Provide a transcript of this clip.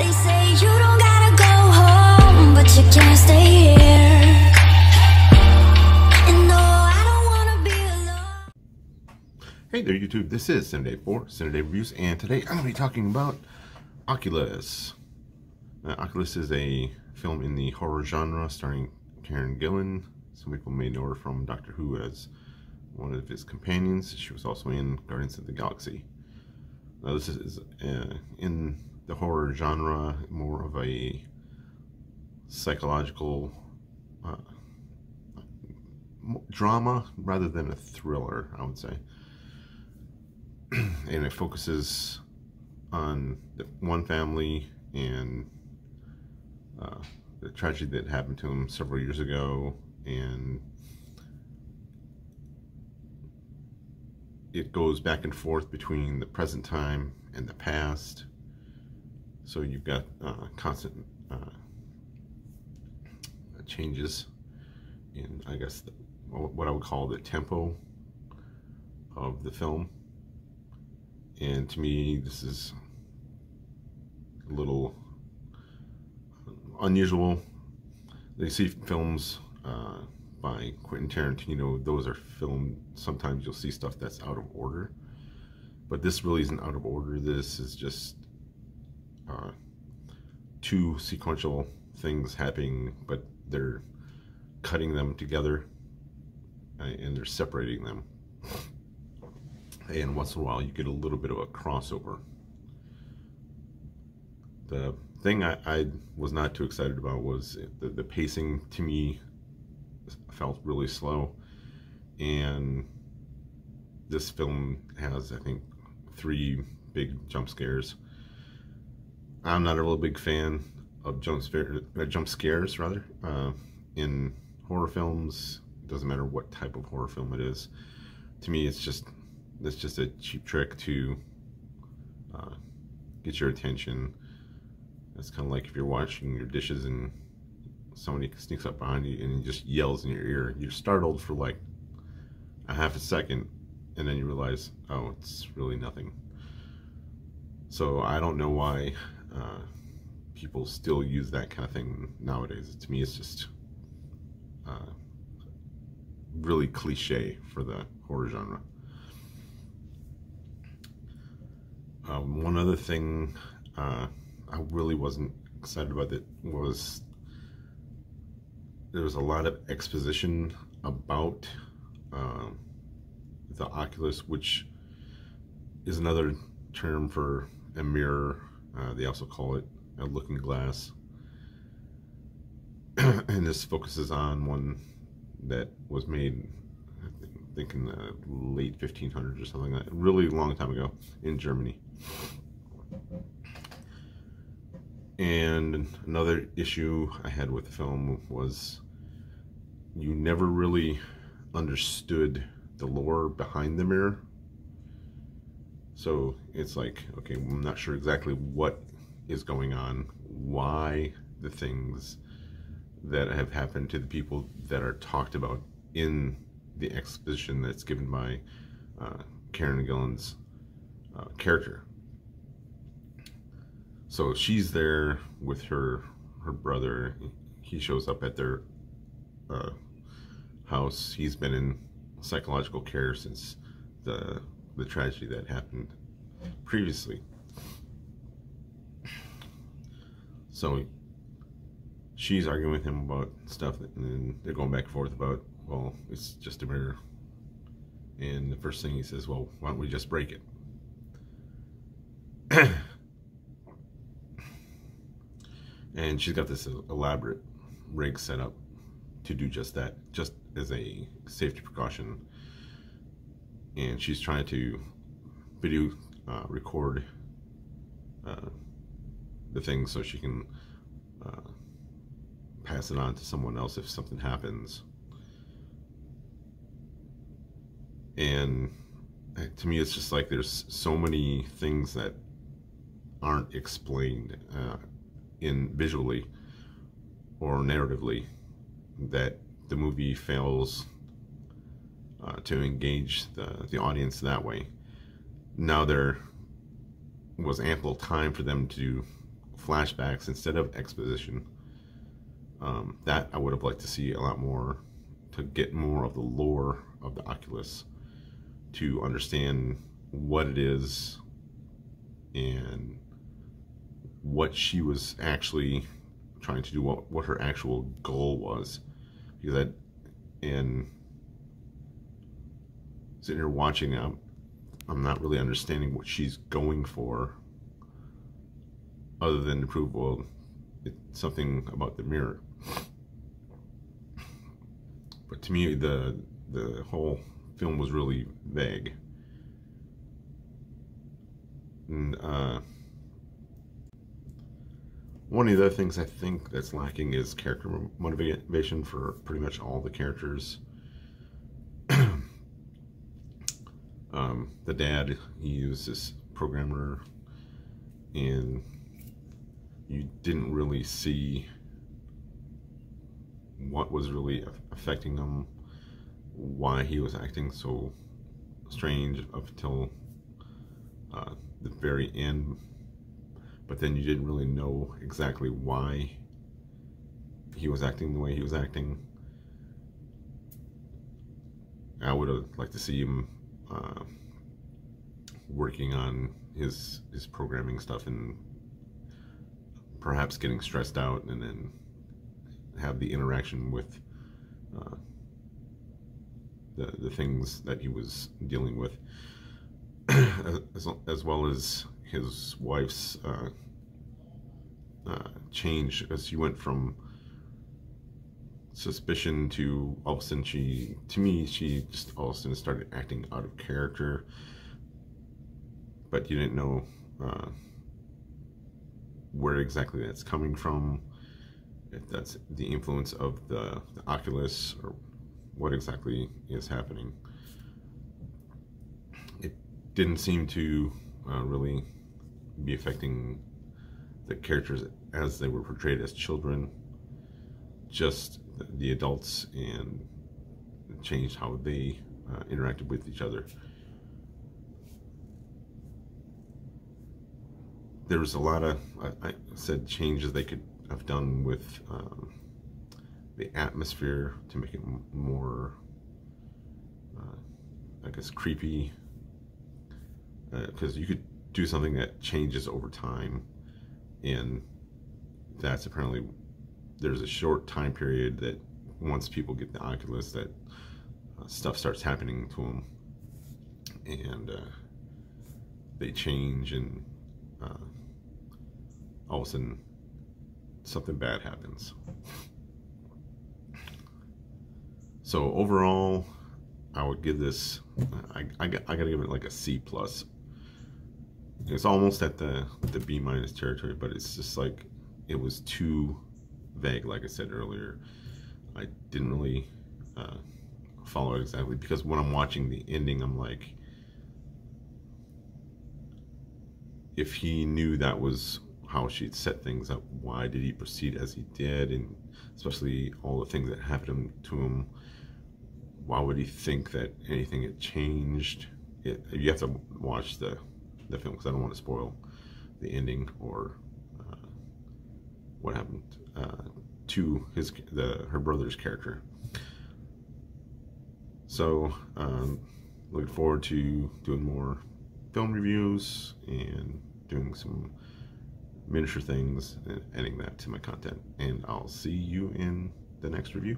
They say you don't gotta go home, but you can't stay here. And no, I don't wanna be alone. Hey there YouTube, this is Cine for Cine Reviews, and today I'm going to be talking about Oculus. Oculus is a film in the horror genre starring Karen Gillan. Some people may know her from Doctor Who as one of his companions. She was also in Guardians of the Galaxy. Now this is in the horror genre, more of a psychological drama rather than a thriller, I would say. And it focuses on one family and the tragedy that happened to him several years ago, and it goes back and forth between the present time and the past. So you've got constant changes in, I guess, what I would call the tempo of the film. And to me, this is a little unusual. You see films by Quentin Tarantino, those are filmed, sometimes you'll see stuff that's out of order. But this really isn't out of order. This is just two sequential things happening, but they're cutting them together and they're separating them. And once in a while you get a little bit of a crossover. The thing I was not too excited about was the pacing. To me, felt really slow, and this film has, I think, 3 big jump scares. I'm not a real big fan of jump scares rather, in horror films. It doesn't matter what type of horror film it is. To me, it's just a cheap trick to get your attention. It's kind of like if you're washing your dishes and somebody sneaks up behind you and just yells in your ear. You're startled for like a half a second, and then you realize, oh, it's really nothing. So I don't know why people still use that kind of thing nowadays. To me, it's just really cliche for the horror genre. One other thing I really wasn't excited about that was there was a lot of exposition about the Oculus, which is another term for a mirror. They also call it a looking glass. And this focuses on one that was made, I think in the late 1500s or something like that, really long time ago in Germany. And another issue I had with the film was you never really understood the lore behind the mirror. So it's like, okay, I'm not sure exactly what is going on, why the things that have happened to the people that are talked about in the exposition that's given by Karen Gillan's character. So she's there with her brother. He shows up at their house. He's been in psychological care since the tragedy that happened previously. So she's arguing with him about stuff, and they're going back and forth about, well, it's just a mirror. And the first thing he says, well, why don't we just break it? And she's got this elaborate rig set up to do just that, just as a safety precaution. And she's trying to video record the thing so she can pass it on to someone else if something happens. And to me, it's just like there's so many things that aren't explained in visually or narratively that the movie fails to engage the audience that way. Now there was ample time for them to flashbacks instead of exposition. That I would have liked to see a lot more, to get more of the lore of the Oculus, to understand what it is and what she was actually trying to do, what her actual goal was. Because and sitting here watching now, I'm not really understanding what she's going for, other than to prove, well, it's something about the mirror. But to me, the whole film was really vague. And one of the other things I think that's lacking is character motivation for pretty much all the characters. The dad, he was this programmer, and you didn't really see what was really affecting him, why he was acting so strange up until the very end. But then you didn't really know exactly why he was acting the way he was acting. I would have liked to see him working on his programming stuff, and perhaps getting stressed out, and then have the interaction with the things that he was dealing with, as well as his wife's change, as she went from suspicion to all of a sudden she just all of a sudden started acting out of character. But you didn't know where exactly that's coming from, if that's the influence of the Oculus, or what exactly is happening. It didn't seem to really be affecting the characters as they were portrayed as children, just the adults, and changed how they interacted with each other. There was a lot of, I said, changes they could have done with the atmosphere to make it more, I guess, creepy. Because you could do something that changes over time, and that's apparently, there's a short time period that once people get the Oculus, that stuff starts happening to them, and they change, and all of a sudden something bad happens. So overall, I would give this, I gotta give it like a C+. It's almost at the B- territory, but it's just like, it was too vague, like I said earlier. I didn't really follow it exactly, because when I'm watching the ending, I'm like, if he knew that was how she'd set things up, why did he proceed as he did? And especially all the things that happened to him, why would he think that anything had changed? You have to watch the film, because I don't want to spoil the ending or what happened to her brother's character. So looking forward to doing more film reviews and doing some miniature things and adding that to my content. And I'll see you in the next review.